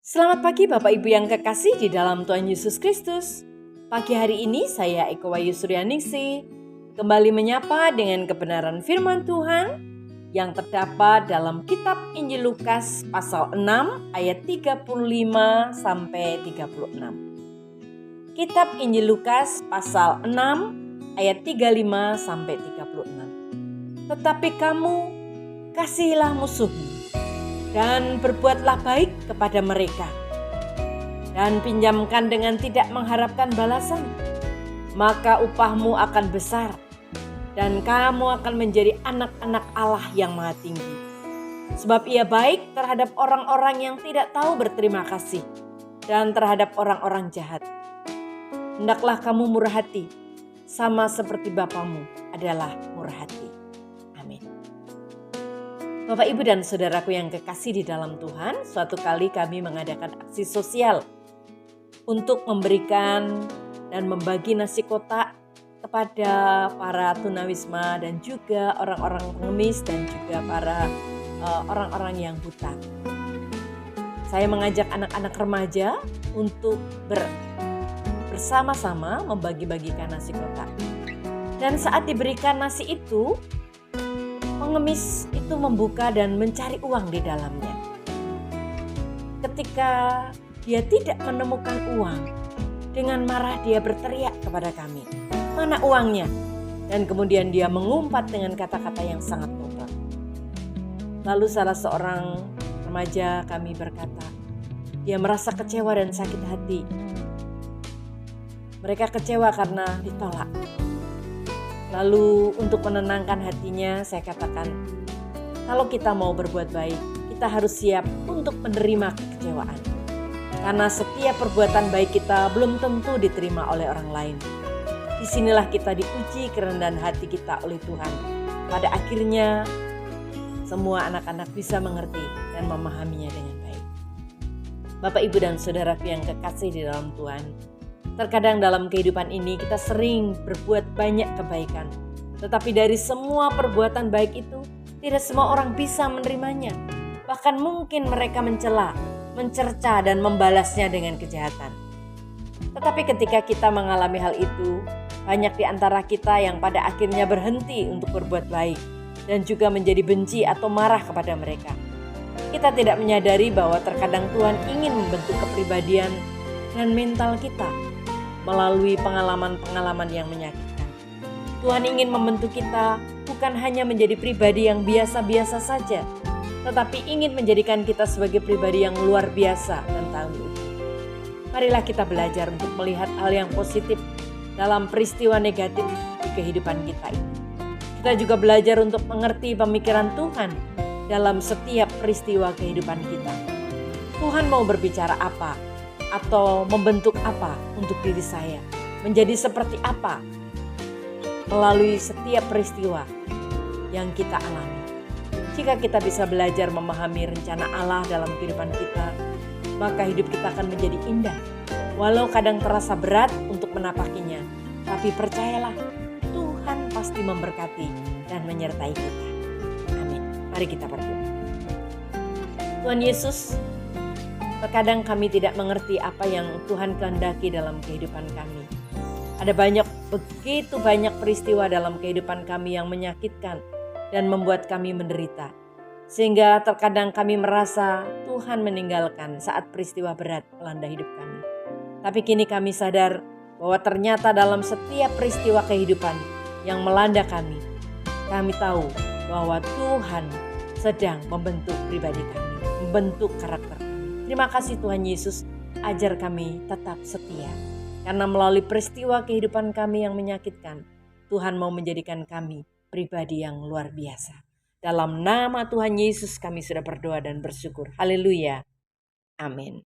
Selamat pagi Bapak Ibu yang kekasih di dalam Tuhan Yesus Kristus. Pagi hari ini saya Eko Wayu Suryaningsih kembali menyapa dengan kebenaran firman Tuhan yang terdapat dalam kitab Injil Lukas pasal 6 ayat 35 sampai 36. Kitab Injil Lukas pasal 6 ayat 35 sampai 36. Tetapi kamu kasihilah musuhmu dan berbuatlah baik kepada mereka, dan pinjamkan dengan tidak mengharapkan balasan, maka upahmu akan besar, dan kamu akan menjadi anak-anak Allah yang Maha Tinggi. Sebab Ia baik terhadap orang-orang yang tidak tahu berterima kasih, dan terhadap orang-orang jahat. Hendaklah kamu murah hati, sama seperti Bapamu adalah murah hati. Amin. Bapak, Ibu, dan saudaraku yang kekasih di dalam Tuhan, suatu kali kami mengadakan aksi sosial untuk memberikan dan membagi nasi kotak kepada para tunawisma dan juga orang-orang pengemis dan juga para orang-orang yang buta. Saya mengajak anak-anak remaja untuk bersama-sama membagi-bagikan nasi kotak. Dan saat diberikan nasi itu, pengemis itu membuka dan mencari uang di dalamnya. Ketika dia tidak menemukan uang, dengan marah dia berteriak kepada kami, "Mana uangnya?" Dan kemudian dia mengumpat dengan kata-kata yang sangat kotor. Lalu salah seorang remaja kami berkata, dia merasa kecewa dan sakit hati. Mereka kecewa karena ditolak. Lalu untuk menenangkan hatinya saya katakan, kalau kita mau berbuat baik, kita harus siap untuk menerima kekecewaan. Karena setiap perbuatan baik kita belum tentu diterima oleh orang lain. Disinilah kita diuji kerendahan hati kita oleh Tuhan. Pada akhirnya semua anak-anak bisa mengerti dan memahaminya dengan baik. Bapak, Ibu, dan saudaraku yang kekasih di dalam Tuhan, terkadang dalam kehidupan ini kita sering berbuat banyak kebaikan. Tetapi dari semua perbuatan baik itu, tidak semua orang bisa menerimanya. Bahkan mungkin mereka mencela, mencerca, dan membalasnya dengan kejahatan. Tetapi ketika kita mengalami hal itu, banyak di antara kita yang pada akhirnya berhenti untuk berbuat baik dan juga menjadi benci atau marah kepada mereka. Kita tidak menyadari bahwa terkadang Tuhan ingin membentuk kepribadian dan mental kita melalui pengalaman-pengalaman yang menyakitkan. Tuhan ingin membentuk kita bukan hanya menjadi pribadi yang biasa-biasa saja, tetapi ingin menjadikan kita sebagai pribadi yang luar biasa dan tangguh. Marilah kita belajar untuk melihat hal yang positif dalam peristiwa negatif di kehidupan kita ini. Kita juga belajar untuk mengerti pemikiran Tuhan dalam setiap peristiwa kehidupan kita. Tuhan mau berbicara apa? Atau membentuk apa untuk diri saya, menjadi seperti apa melalui setiap peristiwa yang kita alami. Jika kita bisa belajar memahami rencana Allah dalam kehidupan kita, maka hidup kita akan menjadi indah. Walau kadang terasa berat untuk menapakinya, tapi percayalah, Tuhan pasti memberkati dan menyertai kita. Amin. Mari kita berdoa. Tuhan Yesus, terkadang kami tidak mengerti apa yang Tuhan kehendaki dalam kehidupan kami. Ada begitu banyak peristiwa dalam kehidupan kami yang menyakitkan dan membuat kami menderita. Sehingga terkadang kami merasa Tuhan meninggalkan saat peristiwa berat melanda hidup kami. Tapi kini kami sadar bahwa ternyata dalam setiap peristiwa kehidupan yang melanda kami tahu bahwa Tuhan sedang membentuk pribadi kami, membentuk karakter kami. Terima kasih Tuhan Yesus, ajar kami tetap setia. Karena melalui peristiwa kehidupan kami yang menyakitkan, Tuhan mau menjadikan kami pribadi yang luar biasa. Dalam nama Tuhan Yesus kami sudah berdoa dan bersyukur. Haleluya. Amin.